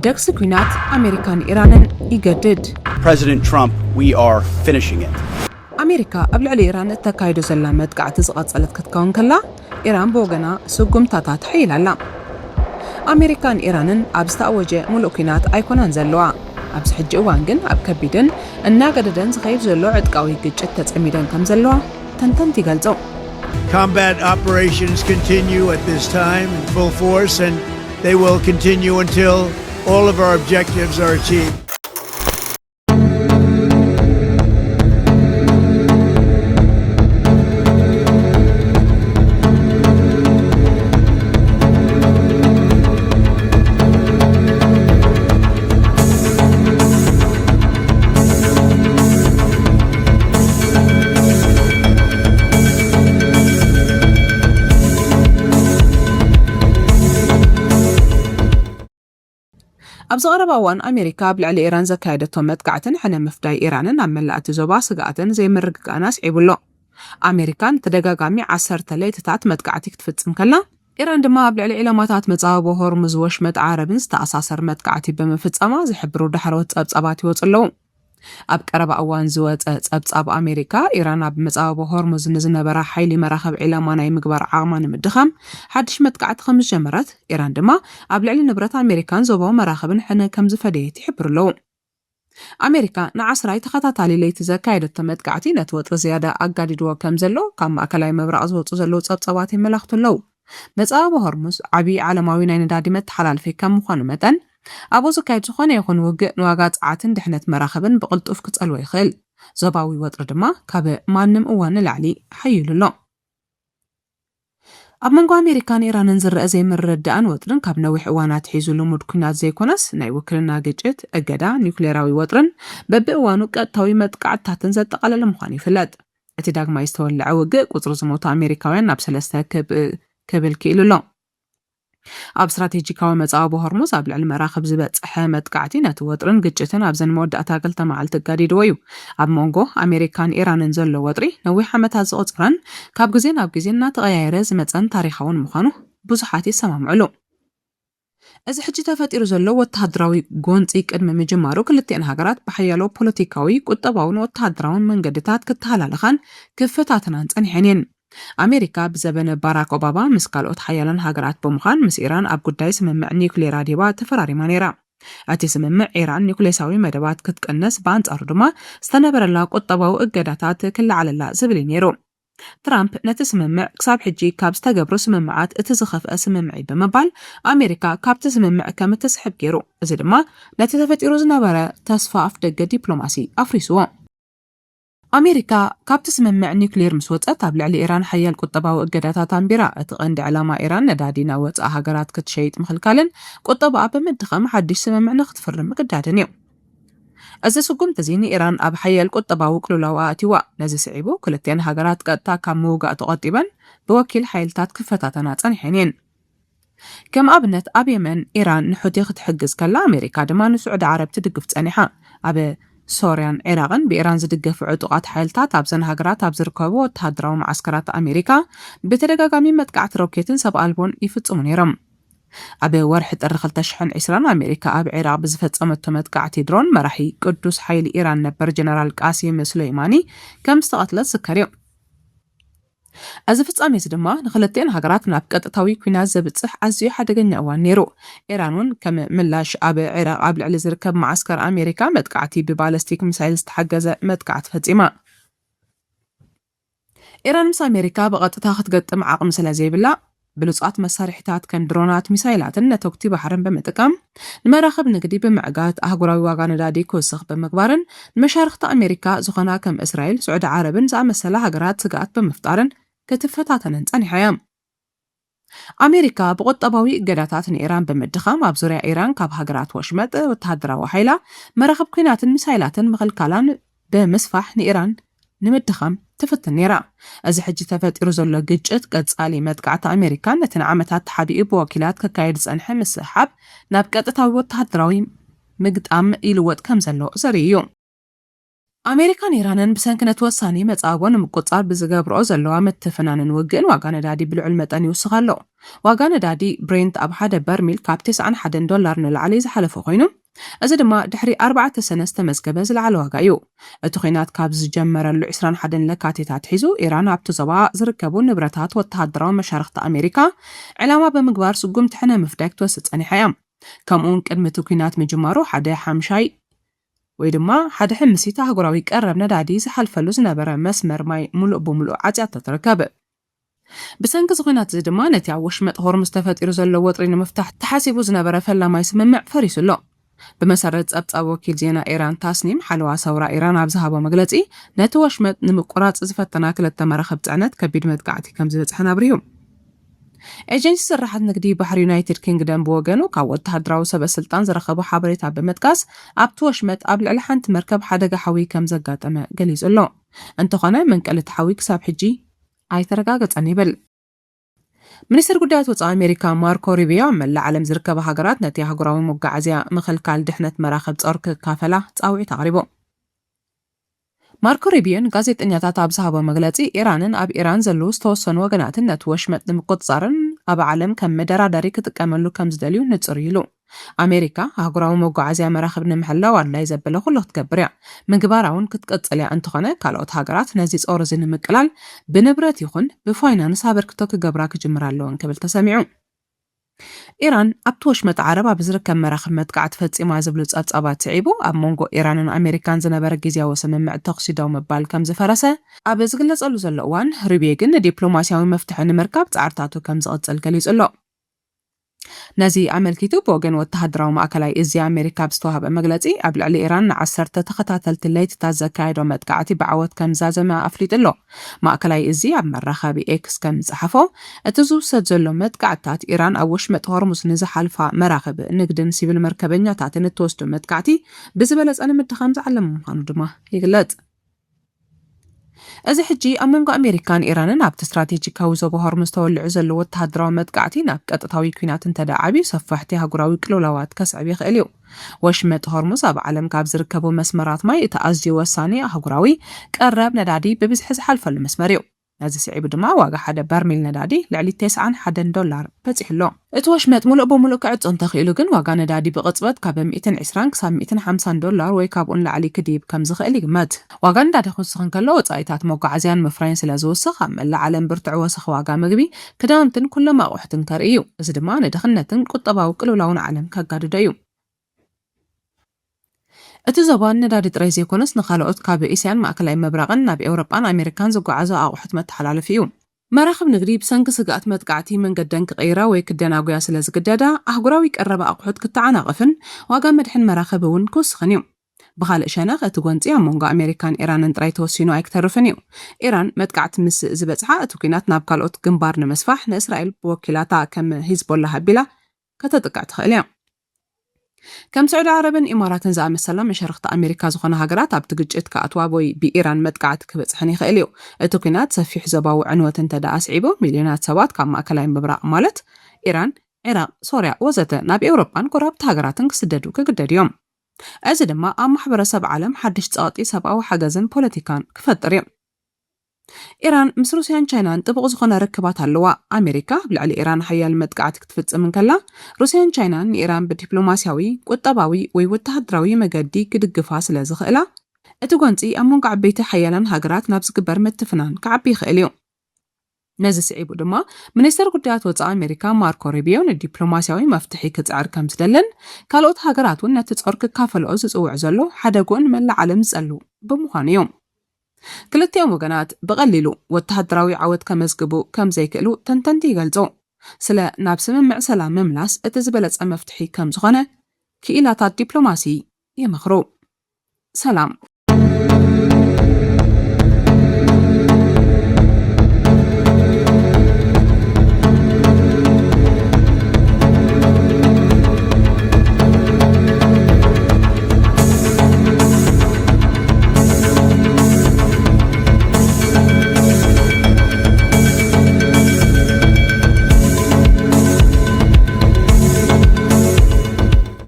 ደክስ ኩናት አሜሪካን ኢራንን ይገድድ። President Trump, we are finishing it. አሜሪካ ኣብ ልዕሊ ኢራን እተካይዶ ዘላ መጥቃዕቲ ዝቐጸለት ክትከውን ከላ ኢራን ብወገና ስጉምታታት ሓይላላ። ኣሜሪካን ኢራንን ኣብ ዝተኣወጀ ሙሉእ ኩናት ኣይኮናን ዘለዋ። ኣብዚ ሕጂ እዋን ግን ኣብ ከቢድን እናገደደን ዝኸይድ ዘሎ ዕጥቃዊ ግጭት ተጸሚደን ከም ዘለዋ ተንተንቲ ይገልጹ። Combat operations continue at this time in full force, and they will continue until all of our objectives are achieved. ኣብ ዝቐረባ እዋን ኣሜሪካ ብልዕሊ ኢራን ዘካየደቶ መጥቃዕትን ሕነ ምፍዳይ ኢራንን ኣብ መላእቲ ዞባ ስጋኣትን ዘይምርግጋእን ኣስዒቡሎ። ኣሜሪካን ተደጋጋሚ 10 ለይትታት መጥቃዕቲ ክትፍጽም ከላ ኢራን ድማ ኣብ ልዕሊ ዒላማታት መጻወቦ ሆርሙዝ ወሽመጥ ዓረብን ዝተኣሳሰር መጥቃዕቲ ብምፍጸማ ዝሕብሩ ዳሕሮት ጸብጻባት ይወጹ ኣለዉ። ኣብ ቀረባ እዋን ዝወፀ ጸብጻብ ኣሜሪካ ኢራን ኣብ መጻወቦ ሆርሙዝ ንዝነበራ ሓይሊ መራኸብ ዒላማ ናይ ምግባር ዓቕማ ንምድኻም ሓድሽ መጥቃዕቲ ከም ዝጀመረት ኢራን ድማ ኣብ ልዕሊ ንብረት ኣሜሪካን ዞባዊ መራኸብን ሕነ ከም ዝፈደየት ይሕብሩ ኣለዉ። ኣሜሪካ ንዓስራይ ተኸታታሊ ለይቲ ዘካየደቶ መጥቃዕቲ ነቲ ወጥሪ ዝያዳ ኣጋዲድዎ ከም ዘሎ ካብ ማእከላዊ ምብራቕ ዝወፁ ዘለዉ ጸብጻባት የመላኽቱ ኣለዉ። መጻወቦ ሆርሙዝ ዓብዪ ዓለማዊ ናይ ነዳዲ መተሓላልፊ ከም ምዃኑ መጠን ኣብኡ ዝካየድ ዝኾነ ይኹን ውግእ ንዋጋ ጸዓትን ድሕነት መራኸብን ብቕልጡፍ ክጸልዎ ይኽእል። ዞባዊ ወጥሪ ድማ ካብ ማንም እዋን ንላዕሊ ሓይሉ ኣሎ። ኣብ መንጎ ኣሜሪካን ኢራንን ዝርአ ዘይምርድዳእን ወጥርን ካብ ነዊሕ እዋናት ሒዙ ልሙድ ኩናት ዘይኮነስ ናይ ውክልና ግጭት፣ እገዳ፣ ኒውክሌራዊ ወጥርን በቢእዋኑ ቀጥታዊ መጥቃዕትታትን ዘጠቓለለ ምዃኑ ይፍለጥ። እቲ ዳግማይ ዝተወልዐ ውግእ ቁጽሪ ዝሞቱ ኣሜሪካውያን ናብ 3 ክብል ክኢሉ ኣሎ። ኣብ ስትራቴጂካዊ መጻወቦ ሆርሙዝ ኣብ ልዕሊ መራኸብ ዝበጽሐ መጥቃዕቲ ነቲ ወጥርን ግጭትን ኣብ ዘን መወዳእታ 2 መዓልቲ ጋዲድዎ እዩ። ኣብ መንጎ ኣሜሪካን ኢራንን ዘሎ ወጥሪ ነዊሕ ዓመታት ዝቑጽረን ካብ ግዜ ናብ ግዜ እናተቐያየረ ዝመጸን ታሪኻውን ምዃኑ ብዙሓት ይሰማምዑሉ። እዚ ሕጂ ተፈጢሩ ዘሎ ወተሃደራዊ ጎንፂ ቅድሚ ምጅማሩ ክልቲአን ሃገራት ብሓያሎ ፖለቲካዊ፣ ቁጠባውን ወተሃደራውን መንገድታት ክትተሓላለኻን ክፈታተናን ጸኒሐን እየን። ኣሜሪካ ብዘበነ ባራክ ኦባማ ምስ ካልኦት ሓያላን ሃገራት ብምዃን ምስ ኢራን ኣብ ጉዳይ ስምምዕ ኒውክሌር ዲባ ተፈራሪማ ነይራ። እቲ ስምምዕ ኢራን ኒውክሌሳዊ መደባት ክትቀነስ ብኣንጻሩ ድማ ዝተነበረላ ቁጠባዊ እገዳታት ክለዓለላ ዝብል ነይሩ። ትራምፕ ነቲ ስምምዕ ክሳብ ሕጂ ካብ ዝተገብሩ ስምምዓት እቲ ዝኸፍአ ስምምዕ ብምባል ኣሜሪካ ካብቲ ስምምዕ ከም እትስሕብ ገይሩ። እዚ ድማ ነቲ ተፈጢሩ ዝነበረ ተስፋ ኣፍደገ ዲፕሎማሲ ኣፍሪስዎ። ኣሜሪካ ካብቲ ስምምዕ ኒውክሌር ምስ ወፀት ኣብ ልዕሊ ኢራን ሓያል ቁጠባዊ እገዳታት ኣንቢራ። እቲ ቀንዲ ዕላማ ኢራን ነዳዲ ናብ ወፃኢ ሃገራት ክትሸይጥ ምኽልካልን ቁጠባኣ ብምድኻም ሓድሽ ስምምዕ ንኽትፍርም ምግዳድን እዩ። እዚ ስጉምቲ እዚ ንኢራን ኣብ ሓያል ቁጠባዊ ቅልውላው ኣእቲዋ። ነዚ ስዒቡ ክልቲአን ሃገራት ቀጥታ ካብ ምውጋእ ተቖጢበን ብወኪል ሓይልታት ክፈታተና ጸኒሐን እየን። ከም ኣብነት ኣብ የመን ኢራን ንሑቲ ክትሕግዝ ከላ ኣሜሪካ ድማ ንስዑድ ዓረብ ትድግፍ ጸኒሓ። ኣብ ሶርያን ኢራቅን ብኢራን ዝድገፉ ዕጡቃት ሓይልታት ኣብዘን ሃገራት ኣብ ዝርከቡ ወተሃደራዊ ማዓስከራት ኣሜሪካ ብተደጋጋሚ መጥቃዕቲ ሮኬትን ሰብ ኣልቦን ይፍጽሙ ነይሮም። ኣብ ወርሒ ጥሪ 2020 ኣሜሪካ ኣብ ኢራቅ ብዝፈጸመቶ መጥቃዕቲ ድሮን መራሒ ቅዱስ ሓይሊ ኢራን ነበር ጀነራል ቃሲም ሱለይማኒ ከም ዝተቐትለት ዝከር እዩ። እዚ ፍጻሜ እዚ ድማ ንኽልቲአን ሃገራት ናብ ቀጥታዊ ኩናት ዘብጽሕ ኣዝዩ ሓደገኛ እዋን ነይሩ። ኢራን እውን ከም ምላሽ ኣብ ኢራቅ ኣብ ልዕሊ ዝርከብ ማዓስከር ኣሜሪካ መጥቃዕቲ ብባለስቲክ ሚሳይል ዝተሓገዘ መጥቃዕቲ ፈጺማ። ኢራን ምስ ኣሜሪካ ብቐጥታ ክትገጥም ዓቕሚ ስለ ዘይብላ ብሉጻት መሳርሒታት ከም ድሮናት፣ ሚሳይላትን ነተውክቲ ባሕርን ብምጥቃም ንመራኸብ ንግዲ ብምዕጋት ኣህጉራዊ ዋጋ ነዳዲ ክውስኽ ብምግባርን ንመሻርክቲ ኣሜሪካ ዝኾና ከም እስራኤል፣ ስዑድ ዓረብን ዝኣመሰላ ሃገራት ስጋኣት ብምፍጣርን ክትፈታተነን ጸኒሓ እያ። ኣሜሪካ ብቁጠባዊ እገዳታት ንኢራን ብምድኻም ኣብ ዙርያ ኢራን ካብ ሃገራት ወሽመጥ ወተሃደራዊ ሓይላ መራኸብ ኩናትን ሚሳይላትን ምኽልካላን ብምስፋሕ ንኢራን ንምድኻም ትፍትን ነይራ። እዚ ሕጂ ተፈጢሩ ዘሎ ግጭት ቀጻሊ መጥቃዕቲ ኣሜሪካ ነቲ ዓመታት ተሓዲኡ ብወኪላት ክካየድ ጸንሐ ምስሓብ ናብ ቀጥታዊ ወተሃደራዊ ምግጣም ይልወጥ ከም ዘሎ ዘርኢ እዩ። ኣሜሪካን ኢራንን ብሰንኪነት ወሳኒ መጻጎን ምቁጻር ብዝገብርኦ ዘለዋ ምትፍናንን ውግእን ዋጋ ነዳዲ ብልዑል መጠን ይውስኽ ኣሎ። ዋጋ ነዳዲ ብሬንት ኣብ ሓደ በርሚል ካብ $91 ንላዕሊ ዝሓለፈ ኮይኑ እዚ ድማ ድሕሪ 4 ሰነ ዝተመዝገበ ዝለዓለ ዋጋ እዩ። እቲ ኩናት ካብ ዝጀመረሉ 21 ለካቲት ኣትሒዙ ኢራን ኣብቲ ዞባ ዝርከቡ ንብረታት ወተሃደራዊ መሻርክቲ ኣሜሪካ ዕላማ ብምግባር ስጉም ትሕነ ምፍዳይ ክትወስድ ጸኒሓ እያ። ከምኡውን ቅድሚ እቲ ኩናት ምጅማሩ ሓደ ሕምሲት ኣህጉራዊ ቀረብ ነዳዲ ዝሓልፈሉ ዝነበረ መስመር ማይ ሙሉእ ብምሉእ ዓጽያት ተረከበ። ብሰንኪ ኩናት እዚ ድማ ነቲ ኣብ ወሽመጥ ሆርሙዝ ተፈጢሩ ዘሎ ወጥሪ ንምፍታሕ ተሓሲቡ ዝነበረ ፈላማይ ስምምዕ ፈሪሱ ኣሎ። ብመሰረት ጸብጻብ ወኪል ዜና ኢራን ታስኒም ሓለዋ ሰውራ ኢራን ኣብ ዝሃቦ መግለጺ ነቲ ወሽመጥ ንምቁራጽ ዝፈተና ክልተ መራኸብ ጽዕነት ከቢድ መጥቃዕቲ ከም ዝበጽሐን ኣብርዩ። ኤጀንሲ ስራሓት ንግዲ ባሕሪ ዩናይትድ ኪንግደም ብወገኑ ካብ ወተሃደራዊ ሰበስልጣን ዝረኸቡ ሓበሬታ ብምጥቃስ ኣብቲ ወሽመጥ ኣብ ልዕሊ ሓንቲ መርከብ ሓደጋ ሓዊ ከም ዘጋጠመ ገሊጹ ኣሎ። እንተኾነ መንቀል እቲ ሓዊ ክሳብ ሕጂ ኣይተረጋገጸን ይብል። ሚኒስትር ጉዳያት ወጻኢ ኣሜሪካ ማርኮ ሩቢዮ መላእ ዓለም ዝርከባ ሃገራት ነቲ ሃገራዊ መጓዓዝያ ምኽልካል ድሕነት መራኸብ ጸር ክካፈላ ጻውዒት ኣቕሪቡ። ማርኮ ሩቢዮን ጋዜጠኛታት ኣብ ዝሃቦ መግለጺ ኢራንን ኣብ ኢራን ዘለዉ ዝተወሰኑ ወገናትን ነቲ ወሽመጥ ንምቁጽጻርን ኣብ ዓለም ከም መደራዳሪ ክጥቀመሉ ከም ዝደልዩ ንጹር ኢሉ። ኣሜሪካ ሃገራዊ መጓዓዝያ መራኸብ ንምሕላው ኣድላይ ዘበለ ኩሉ ክትገብር እያ። ምግባራውን ክትቀጽል እያ እንተኾነ ካልኦት ሃገራት ነዚ ጾር እዚ ንምቅላል ብንብረት ይኹን ብፋይናንስ ኣበርክቶ ክገብራ ክጅምር ኣለወን ክብል ተሰሚዑ። ኢራን ኣብቲ ወሽመጥ ዓረብ ኣብ ዝርከብ መራኸብ መጥቃዕቲ ፈጺማ ዝብሉ ጸብጻባት ስዒቡ ኣብ መንጎ ኢራንን ኣሜሪካን ዝነበረ ግዝያዊ ስምምዕ ተኽሲ ደው ምባል ከም ዝፈረሰ ኣብ ዝግለጸሉ ዘሎ እዋን ሩቢዮ ግን ዲፕሎማስያዊ መፍትሒ ንምርካብ ጻዕርታቱ ከም ዝቕጽል ገሊጹ ኣሎ። ነዚ ኣመልኪቱ ብወገን ወተሃደራዊ ማእከላይ እዚ ኣሜሪካ ብዝተዋሃበ መግለጺ ኣብ ልዕሊ ኢራን ን10 ተኸታተልቲ ለይትታት ዘካየዶ መጥቃዕቲ ብዓወት ከም ዛዘመ ኣፍሊጡ ኣሎ። ማእከላይ እዚ ኣብ መራኸቢ ኤክስ ከም ዝጸሓፎ እቲ ዝውሰድ ዘሎ መጥቃዕትታት ኢራን ኣብ ወሽመጥ ሆርሙዝ ንዝሓልፋ መራኸቢ ንግድን ሲቪል መርከበኛታትን እትወስዶ መጥቃዕቲ ብዝበለጸ ንምድኻም ዝዓለመ ምዃኑ ድማ ይግለጽ። እዚ ሕጂ ኣብ መንጎ ኣሜሪካን ኢራንን ኣብቲ ስትራቴጂካዊ ዞባ ሆርሙዝ ተወልዑ ዘሎ ወተሃደራዊ መጥቃዕቲ ናብ ቀጥታዊ ኩናት እንተደዓብዩ ሰፋሕቲ ሃገራዊ ቅልውላዋት ከስዕብ ይኽእል እዩ። ወሽመጥ ሆርሙዝ ኣብ ዓለም ካብ ዝርከቡ መስመራት ማይ እቲ ኣዝዩ ወሳኒ ኣህጉራዊ ቀረብ ነዳዲ ብብዝሒ ዝሓልፈሉ መስመር እዩ። ነዚ ስዒቡ ድማ ዋጋ ሓደ በርሚል ነዳዲ ልዕሊ $91 በፂሕሎ። እቲ ወሽመጥ ሙሉእ ብምሉእ ክዕጾ እንተኽኢሉ ግን ዋጋ ነዳዲ ብቕጽበት ካብ $120 ክሳብ $150 ወይ ካብኡን ላዕሊ ክድይብ ከም ዝኽእል ይግመት። ዋጋ ነዳዲ ክውስኽ እንከሎ ወጻኢታት መጓዓዝያን ምፍራይን ስለ ዝውስኽ ኣብ መላእ ዓለም ብርቱዕ ወሰኺ ዋጋ ምግቢ ክዳውንትን ኩሎም ኣቑሑትን ከርኢ እዩ። እዚ ድማ ንድኽነትን ቁጠባዊ ቅልውላውን ዓለም ከጋድዶ እዩ። እቲ ዞባ ነዳዲ ጥራይ ዘይኮነስ ንኻልኦት ካብ እስያን ማእከላይ ምብራቕን ናብ ኤውሮጳን ኣሜሪካን ዝጓዓዙ ኣቑሑት መተሓላለፊ እዩ። መራኸብ ንግዲ ብሰንኪ ስጋኣት መጥቃዕቲ መንገደን ክቕይራ ወይ ክደናጉያ ስለ ዝግደዳ ኣህጉራዊ ቀረባ ኣቑሑት ክትዓናቕፍን ዋጋ መድሕን መራኸብ እውን ክውስኽን እዩ። ብኻልእ ሸነኽ እቲ ጎንፂ ኣብ መንጎ ኣሜሪካን ኢራንን ጥራይ ተወሲኑ ኣይክተርፍን እዩ። ኢራን መጥቃዕቲ ምስ ዝበጽሓ እቲ ኩናት ናብ ካልኦት ግንባር ንምስፋሕ ንእስራኤል ብወኪላታ ከም ሂዝቦላ ኣቢላ ከተጥቃዕ ትኽእል እያ። ከም ሳዑዲ ዓረብን ኢማራትን ዝኣመሰላ መሸርክቲ ኣሜሪካ ዝኾነ ሃገራት ኣብቲ ግጭት ከኣትዋ ወይ ብኢራን መጥቃዕቲ ክበጽሕን ይኽእል እዩ። እቲ ኩናት ሰፊሕ ዞባዊ ዕንወት እንተደኣ ስዒቡ ሚልዮናት ሰባት ካብ ማእከላይ ምብራቕ ማለት ኢራን፣ ኢራቅ፣ ሶርያ ወዘተ ናብ ኤውሮጳን ጎረብቲ ሃገራትን ክስደዱ ክግደዱ እዮም። እዚ ድማ ኣብ ማሕበረሰብ ዓለም ሓድሽ ጸቕጢ ሰብኣዊ ሓገዝን ፖለቲካን ክፈጥር እዩ። ኢራን ምስ ሩስያን ቻይናን ጥቡቕ ዝኾነ ርክባት ኣለዋ። ኣሜሪካ ብልዕሊ ኢራን ሓያል መጥቃዕቲ ክትፍጽም እንከላ ሩስያን ቻይናን ንኢራን ብዲፕሎማስያዊ፣ ቁጠባዊ ወይ ወተሃደራዊ መገዲ ክድግፋ ስለ ዝኽእላ እቲ ጎንፂ ኣብ መንጎ ዓበይቲ ሓያላን ሃገራት ናብ ዝግበር ምትፍናን ክዓቢ ይኽእል እዩ። ነዚ ስዒቡ ድማ ሚኒስትር ጉዳያት ወጻኢ ኣሜሪካ ማርኮ ሩቢዮ ንዲፕሎማስያዊ መፍትሒ ክጽዕር ከም ዝደልን ካልኦት ሃገራት እውን ነቲ ጾር ክካፈልኦ ዝጽውዕ ዘሎ ሓደጉን መላእ ዓለም ዝጸልዉ ብምዃኑ እዮም። ክልቲኦም ወገናት ብቐሊሉ ወተሃደራዊ ዓወት ከመዝግቡ ከም ዘይክእሉ ተንተንቲ ይገልጹ። ስለ ናብ ስምምዕ ሰላም ምምላስ እቲ ዝበለጸ መፍትሒ ከም ዝኾነ ክኢላታት ዲፕሎማሲ ይመኽሩ። ሰላም።